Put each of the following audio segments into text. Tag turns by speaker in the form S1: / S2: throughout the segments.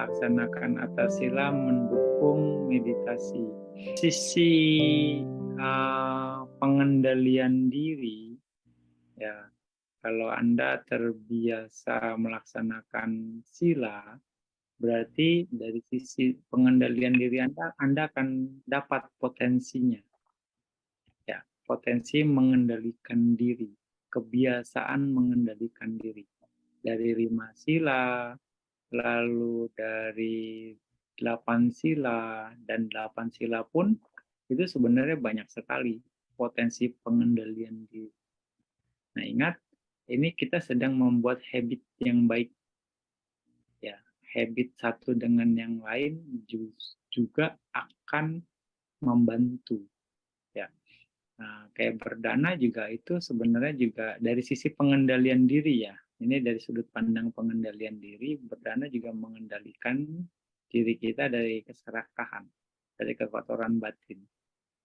S1: melaksanakan atas sila mendukung meditasi. Sisi pengendalian diri, ya, kalau Anda terbiasa melaksanakan sila, berarti dari sisi pengendalian diri Anda akan dapat potensinya. Ya, potensi mengendalikan diri, kebiasaan mengendalikan diri. Dari 5 sila, lalu dari 8 sila, dan 8 sila pun itu sebenarnya banyak sekali potensi pengendalian diri. Nah, ingat, ini kita sedang membuat habit yang baik. Ya, habit satu dengan yang lain juga akan membantu. Ya. Nah, kayak berdana juga itu sebenarnya juga dari sisi pengendalian diri ya. Ini dari sudut pandang pengendalian diri, berdana juga mengendalikan diri kita dari keserakahan, dari kekotoran batin,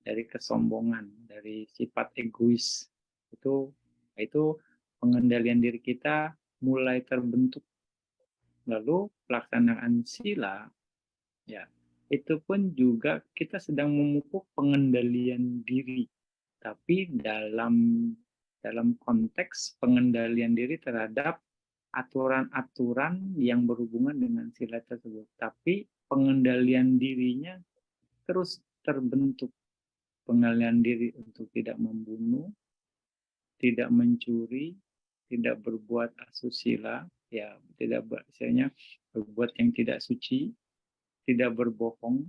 S1: dari kesombongan, dari sifat egois. Itu pengendalian diri kita mulai terbentuk. Lalu pelaksanaan sila, ya, itu pun juga kita sedang memupuk pengendalian diri, tapi dalam konteks pengendalian diri terhadap aturan-aturan yang berhubungan dengan sila tersebut. Tapi pengendalian dirinya terus terbentuk. Pengendalian diri untuk tidak membunuh, tidak mencuri, tidak berbuat asusila, ya, tidak misalnya berbuat yang tidak suci, tidak berbohong,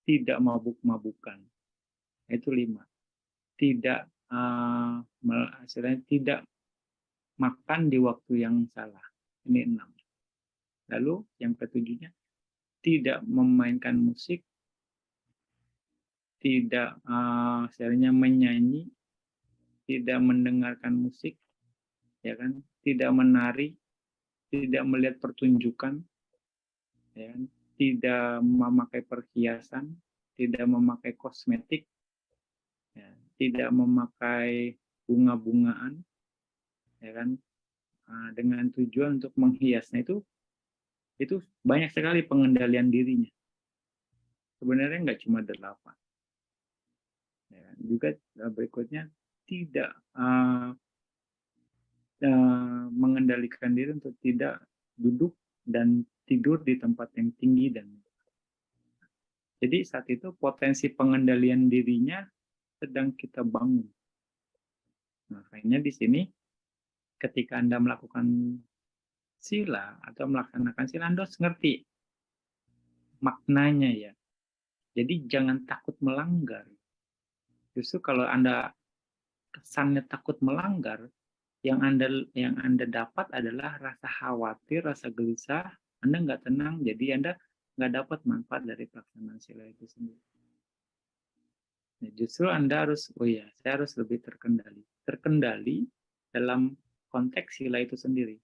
S1: tidak mabuk-mabukan. Itu 5. Tidak tidak makan di waktu yang salah. Ini 6. Lalu yang ketujuhnya, tidak memainkan musik, tidak menyanyi, tidak mendengarkan musik, ya kan? Tidak menari, tidak melihat pertunjukan, ya kan? Tidak memakai perhiasan, tidak memakai kosmetik, ya, tidak memakai bunga-bungaan, ya kan? Dengan tujuan untuk menghias. Nah, itu banyak sekali pengendalian dirinya. Sebenarnya nggak cuma 8. Ya, juga berikutnya tidak mengendalikan diri untuk tidak duduk dan tidur di tempat yang tinggi dan jadi saat itu potensi pengendalian dirinya sedang kita bangun. Makanya di sini ketika Anda melakukan sila atau melaksanakan sila, Anda harus ngerti maknanya ya. Jadi jangan takut melanggar. Justru kalau Anda kesannya takut melanggar, yang Anda dapat adalah rasa khawatir, rasa gelisah, Anda nggak tenang, jadi Anda nggak dapat manfaat dari pelaksanaan sila itu sendiri. Nah, justru Anda harus, saya harus lebih terkendali. Terkendali dalam konteks sila itu sendiri.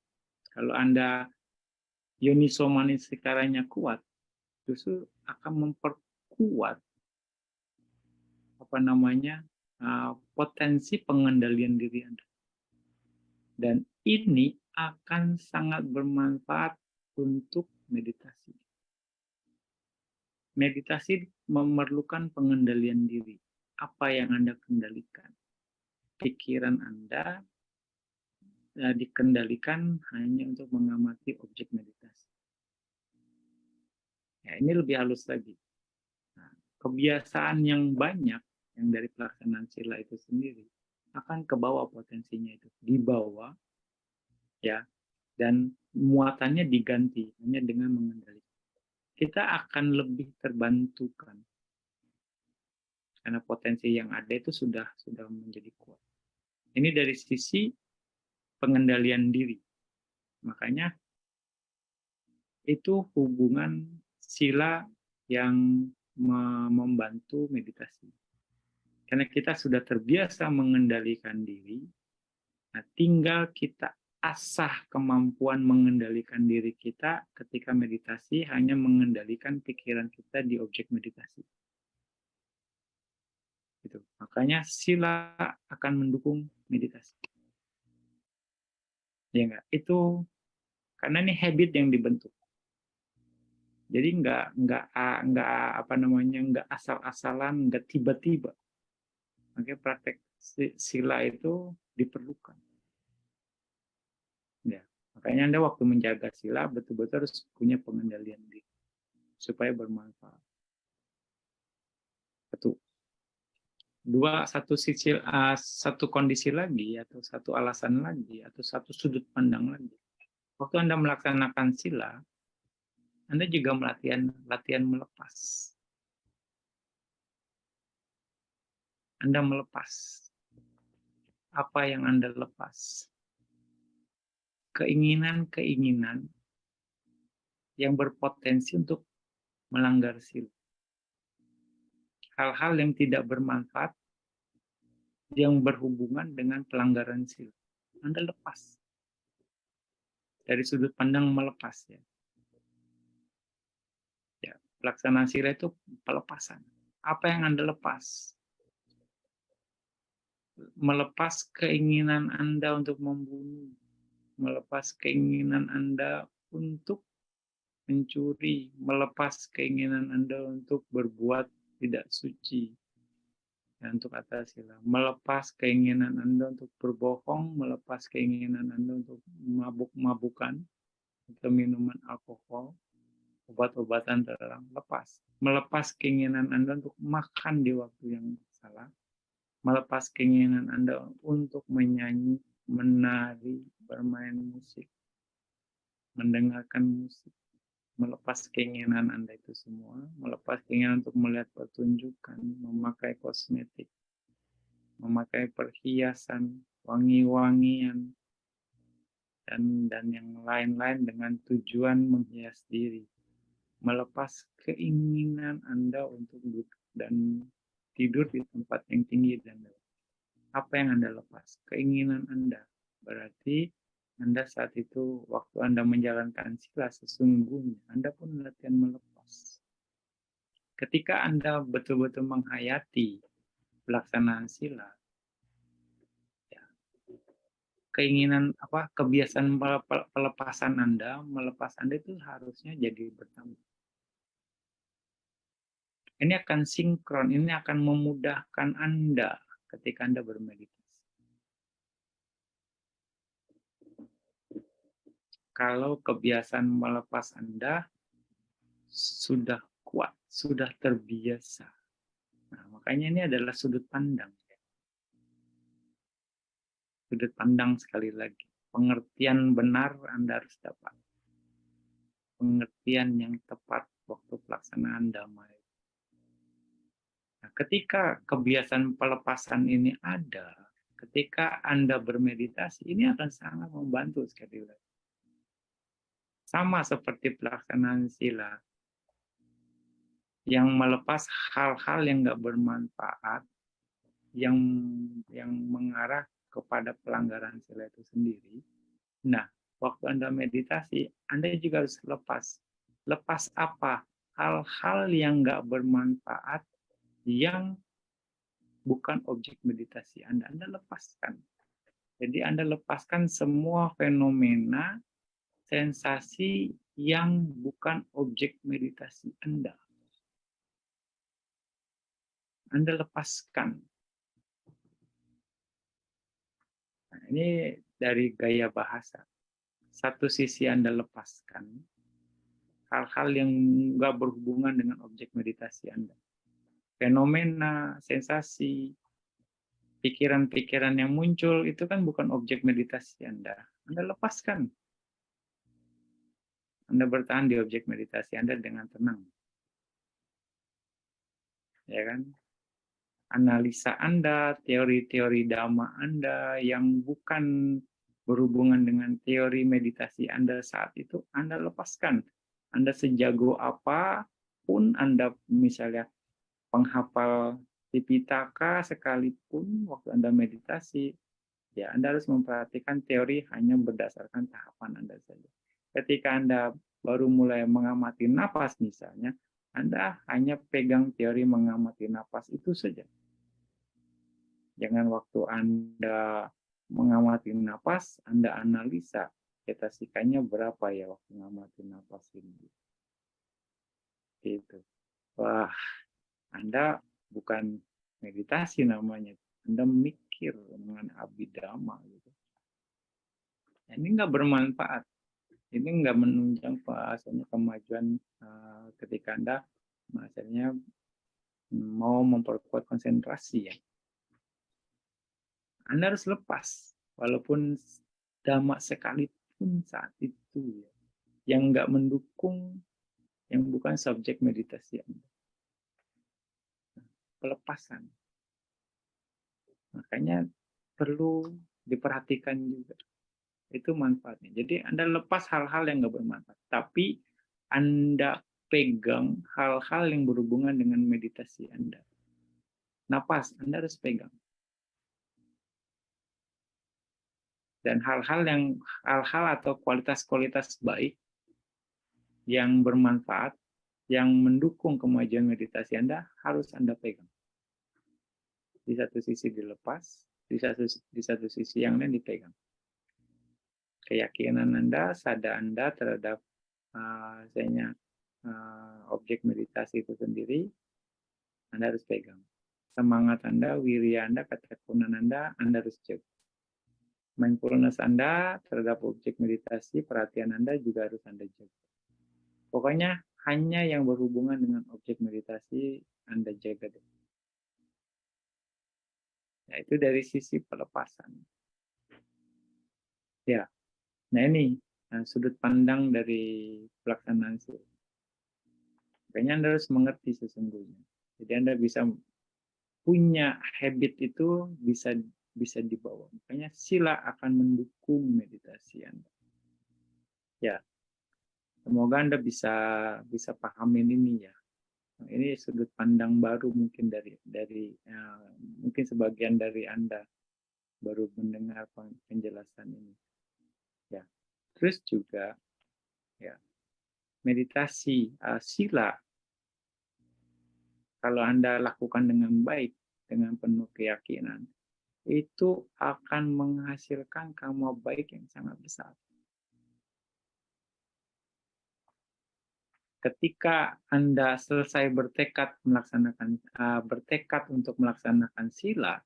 S1: Kalau Anda yoniso manisikaranya kuat, justru akan memperkuat potensi pengendalian diri Anda. Dan ini akan sangat bermanfaat untuk meditasi. Meditasi memerlukan pengendalian diri. Apa yang Anda kendalikan? Pikiran Anda dikendalikan hanya untuk mengamati objek meditasi. Ya, ini lebih halus lagi. Nah, kebiasaan yang banyak yang dari pelaksanaan sila itu sendiri akan ke bawah potensinya itu, dibawa, ya, dan muatannya diganti hanya dengan mengendalikan. Kita akan lebih terbantukan karena potensi yang ada itu sudah menjadi kuat. Ini dari sisi pengendalian diri. Makanya itu hubungan sila yang membantu meditasi. Karena kita sudah terbiasa mengendalikan diri, nah tinggal kita asah kemampuan mengendalikan diri kita ketika meditasi, hanya mengendalikan pikiran kita di objek meditasi. Gitu. Makanya sila akan mendukung meditasi. Ya enggak? Itu karena ini habit yang dibentuk. Jadi nggak apa namanya, nggak asal-asalan, nggak tiba-tiba. Makanya praktek sila itu diperlukan. Ya, makanya Anda waktu menjaga sila betul-betul harus punya pengendalian diri supaya bermanfaat. Satu, dua, satu kondisi lagi atau satu alasan lagi atau satu sudut pandang lagi. Waktu Anda melaksanakan sila, Anda juga latihan melepas. Anda melepas. Apa yang Anda lepas? Keinginan-keinginan yang berpotensi untuk melanggar sila. Hal-hal yang tidak bermanfaat yang berhubungan dengan pelanggaran sila. Anda lepas. Dari sudut pandang melepas ya. Ya, pelaksanaan sila itu pelepasan. Apa yang Anda lepas? Melepas keinginan Anda untuk membunuh, melepas keinginan Anda untuk mencuri, melepas keinginan Anda untuk berbuat tidak suci, ya, untuk atas sila, melepas keinginan Anda untuk berbohong, melepas keinginan Anda untuk mabuk-mabukan atau minuman alkohol, obat-obatan terlarang, lepas. Melepas keinginan Anda untuk makan di waktu yang salah, melepas keinginan Anda untuk menyanyi, menari, bermain musik, mendengarkan musik, melepas keinginan Anda itu semua, melepas keinginan untuk melihat pertunjukan, memakai kosmetik, memakai perhiasan, wangi-wangian, dan yang lain-lain dengan tujuan menghias diri. Melepas keinginan Anda untuk duduk dan tidur di tempat yang tinggi dan lembut. Apa yang Anda lepas? Keinginan Anda. Berarti Anda saat itu, waktu Anda menjalankan sila, sesungguhnya Anda pun latihan melepas. Ketika Anda betul-betul menghayati pelaksanaan sila, ya, keinginan kebiasaan pelepasan Anda, melepas Anda itu harusnya jadi bertambah. Ini akan sinkron, ini akan memudahkan Anda ketika Anda bermeditasi. Kalau kebiasaan melepas Anda sudah kuat, sudah terbiasa. Nah, makanya ini adalah sudut pandang. Sudut pandang sekali lagi. Pengertian benar Anda harus dapat. Pengertian yang tepat waktu pelaksanaan damai. Nah, ketika kebiasaan pelepasan ini ada, ketika Anda bermeditasi, ini akan sangat membantu sekali lagi. Sama seperti pelaksanaan sila, yang melepas hal-hal yang nggak bermanfaat, yang mengarah kepada pelanggaran sila itu sendiri. Nah, waktu Anda meditasi, Anda juga harus lepas. Lepas apa? Hal-hal yang nggak bermanfaat, yang bukan objek meditasi Anda. Anda lepaskan. Jadi Anda lepaskan semua fenomena, sensasi yang bukan objek meditasi Anda. Anda lepaskan. Nah, ini dari gaya bahasa. Satu sisi Anda lepaskan hal-hal yang nggak berhubungan dengan objek meditasi Anda. Fenomena, sensasi, pikiran-pikiran yang muncul itu kan bukan objek meditasi Anda. Anda lepaskan. Anda bertahan di objek meditasi Anda dengan tenang. Ya kan? Analisa Anda, teori-teori dhamma Anda yang bukan berhubungan dengan teori meditasi Anda saat itu, Anda lepaskan. Anda sejago apapun, Anda misalnya penghafal Tipitaka sekalipun waktu Anda meditasi, ya Anda harus memperhatikan teori hanya berdasarkan tahapan Anda saja. Ketika Anda baru mulai mengamati napas misalnya, Anda hanya pegang teori mengamati napas itu saja. Jangan waktu Anda mengamati napas, Anda analisa cetasikanya berapa ya waktu mengamati napas ini. Gitu. Wah, Anda bukan meditasi namanya, Anda mikir dengan abidama gitu. Ini nggak bermanfaat, ini nggak menunjang bahasanya kemajuan ketika Anda bahasanya mau memperkuat konsentrasi ya. Anda harus lepas, walaupun damak sekalipun saat itu ya, yang nggak mendukung, yang bukan subjek meditasi Anda. Pelepasan. Makanya perlu diperhatikan juga. Itu manfaatnya. Jadi Anda lepas hal-hal yang nggak bermanfaat. Tapi Anda pegang hal-hal yang berhubungan dengan meditasi Anda. Napas, Anda harus pegang. Dan hal-hal atau kualitas-kualitas baik yang bermanfaat, yang mendukung kemajuan meditasi Anda, harus Anda pegang. Di satu sisi dilepas, di satu sisi yang lain dipegang. Keyakinan Anda, sadar Anda terhadap objek meditasi itu sendiri, Anda harus pegang. Semangat Anda, wirya Anda, ketekunan Anda harus jaga. Mindfulness Anda terhadap objek meditasi, perhatian Anda juga harus Anda jaga. Pokoknya hanya yang berhubungan dengan objek meditasi Anda jaga deh. Nah, itu dari sisi pelepasan. Ya, nah ini sudut pandang dari pelaksanaan sila. Makanya Anda harus mengerti sesungguhnya. Jadi Anda bisa punya habit itu bisa dibawa. Makanya sila akan mendukung meditasi Anda. Ya, semoga Anda bisa pahamin ini ya. Ini sudut pandang baru mungkin dari mungkin sebagian dari Anda baru mendengar penjelasan ini. Ya, terus juga ya meditasi sila kalau Anda lakukan dengan baik dengan penuh keyakinan itu akan menghasilkan karma baik yang sangat besar. Ketika Anda selesai bertekad untuk melaksanakan sila,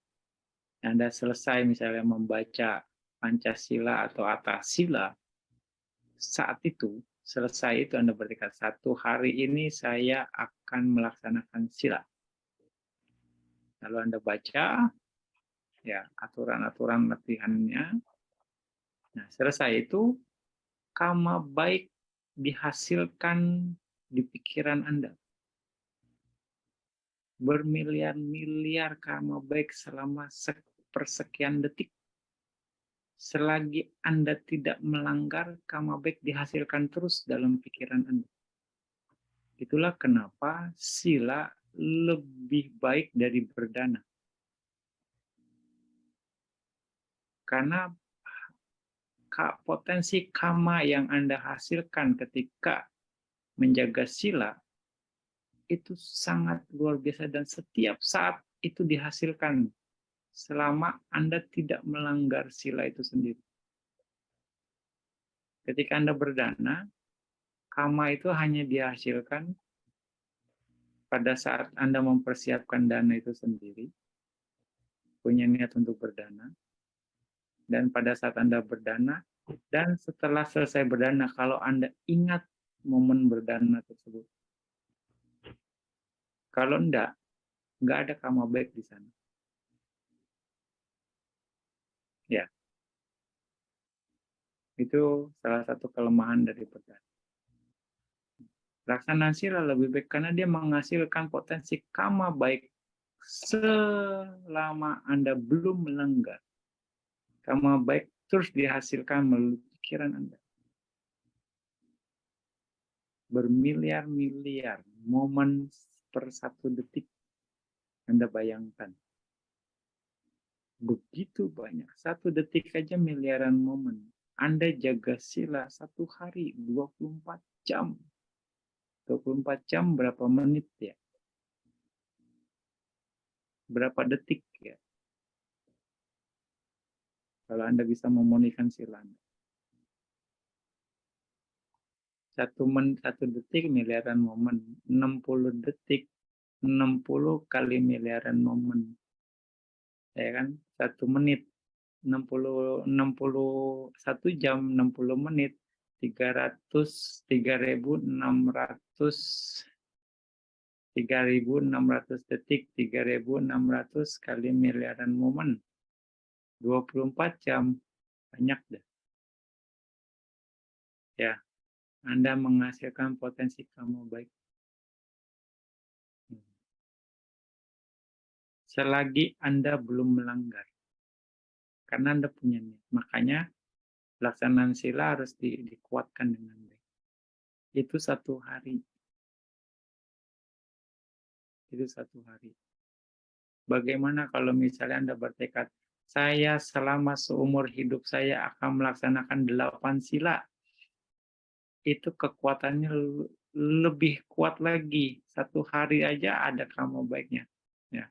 S1: Anda selesai misalnya membaca Pancasila atau Atasila, saat itu selesai itu Anda bertekad, satu hari ini saya akan melaksanakan sila. Lalu Anda baca ya aturan-aturan latihannya. Nah, selesai itu karma baik dihasilkan di pikiran Anda. Bermiliar-miliar karma baik selama persekian detik. Selagi Anda tidak melanggar, karma baik dihasilkan terus dalam pikiran Anda. Itulah kenapa sila lebih baik dari berdana. Karena potensi karma yang Anda hasilkan ketika menjaga sila itu sangat luar biasa dan setiap saat itu dihasilkan selama Anda tidak melanggar sila itu sendiri. Ketika Anda berdana, karma itu hanya dihasilkan pada saat Anda mempersiapkan dana itu sendiri, punya niat untuk berdana, dan pada saat Anda berdana, dan setelah selesai berdana, kalau Anda ingat momen berdana tersebut. Kalau enggak ada karma baik di sana. Ya, itu salah satu kelemahan dari berdana. Pelaksanaan sila lebih baik karena dia menghasilkan potensi karma baik selama Anda belum melanggar. Karma baik terus dihasilkan melalui pikiran Anda. Bermiliar-miliar momen per satu detik Anda bayangkan. Begitu banyak. Satu detik aja miliaran momen. Anda jaga sila satu hari 24 jam. 24 jam berapa menit ya? Berapa detik ya? Kalau Anda bisa memunikan sila Anda. 1 detik miliaran momen, 60 detik 60 kali miliaran momen, ya kan? 1 menit 61 jam 60 menit 3.600 detik 3.600 kali miliaran momen 24 jam, banyak deh ya. Anda menghasilkan potensi kamu baik selagi Anda belum melanggar, karena Anda punya niat. Makanya pelaksanaan sila harus dikuatkan dengan baik. Itu 1 hari. Itu 1 hari. Bagaimana kalau misalnya Anda bertekad, saya selama seumur hidup saya akan melaksanakan 8 sila. Itu kekuatannya lebih kuat lagi. 1 hari aja ada kamu baiknya. Ya.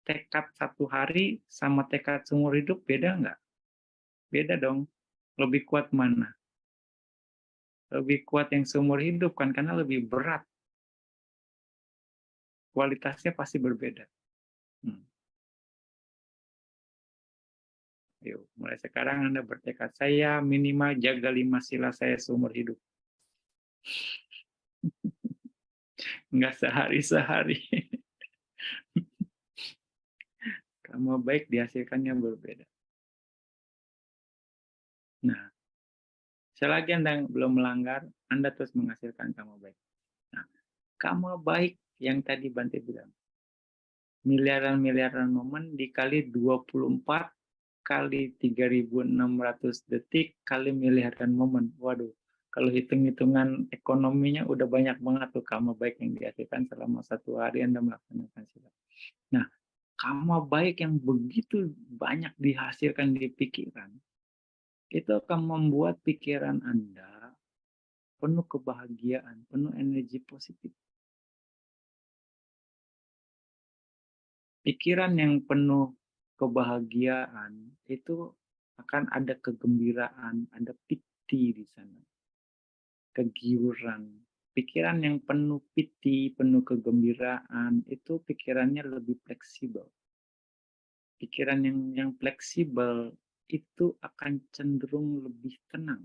S1: Tekad 1 hari sama tekad seumur hidup beda nggak? Beda dong. Lebih kuat mana? Lebih kuat yang seumur hidup kan, karena lebih berat. Kualitasnya pasti berbeda. Yuk, mulai sekarang Anda bertekad, saya minimal jaga 5 sila saya seumur hidup. Nggak sehari-sehari. Kamu baik dihasilkannya berbeda. Nah, selagi Anda belum melanggar, Anda terus menghasilkan kamu baik. Nah, kamu baik yang tadi Bante bilang, miliaran-miliaran momen dikali 24 kali 3.600 detik kali miliaran momen. Waduh, kalau hitung-hitungan ekonominya udah banyak banget tuh kamu baik yang dihasilkan selama 1 hari Anda melaksanakan sila. Nah, kamu baik yang begitu banyak dihasilkan di pikiran, itu akan membuat pikiran Anda penuh kebahagiaan, penuh energi positif. Pikiran yang penuh kebahagiaan itu akan ada kegembiraan, ada piti di sana, kegiuran. Pikiran yang penuh piti, penuh kegembiraan, itu pikirannya lebih fleksibel. Pikiran yang fleksibel itu akan cenderung lebih tenang,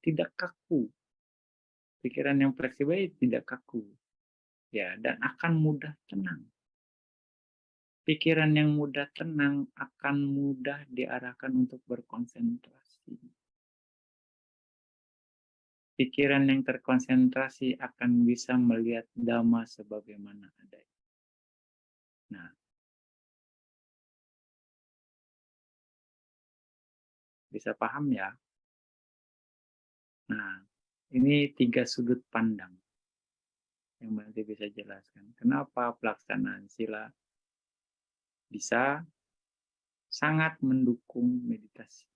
S1: tidak kaku. Pikiran yang fleksibel tidak kaku, ya, dan akan mudah tenang. Pikiran yang mudah tenang akan mudah diarahkan untuk berkonsentrasi. Pikiran yang terkonsentrasi akan bisa melihat dhamma sebagaimana adanya. Nah, bisa paham ya? Nah, ini 3 sudut pandang yang nanti bisa jelaskan. Kenapa pelaksanaan sila bisa sangat mendukung meditasi.